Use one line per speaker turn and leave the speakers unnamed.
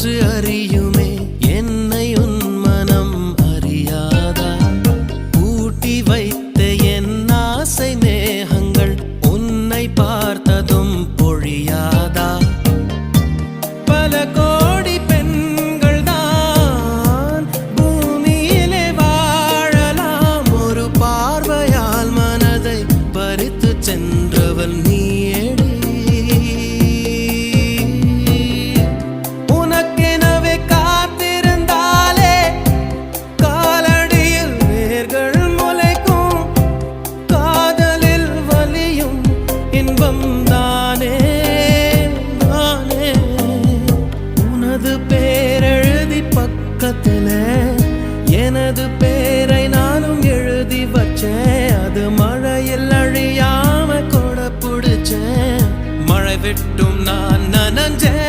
காற்று அறியுமே என்னை உன் மனம் அறியாதா பூட்டி வைத்த என் ஆசை மேகங்கள் உன்னை பார்த்ததும் பொழியாதா பல கோடி பெண்கள் தான் பூமியிலே வாழலாம் ஒரு பார்வையால் மனதை பறித்து சென்றவள் நீயேடி உனக்கெனவே காத்திருந்தாலே காலடியில் வேர்கள் முளைக்கும் காதலில் வலியும் இன்பம் தானே உனது பேரெழுதி பக்கத்தில் எனது பேரை நானும் எழுதி வச்சேன் அது மழையில் அழியாம கொடை பிடிச்சேன் மழை விட்டும் நான் நனஞ்சேன்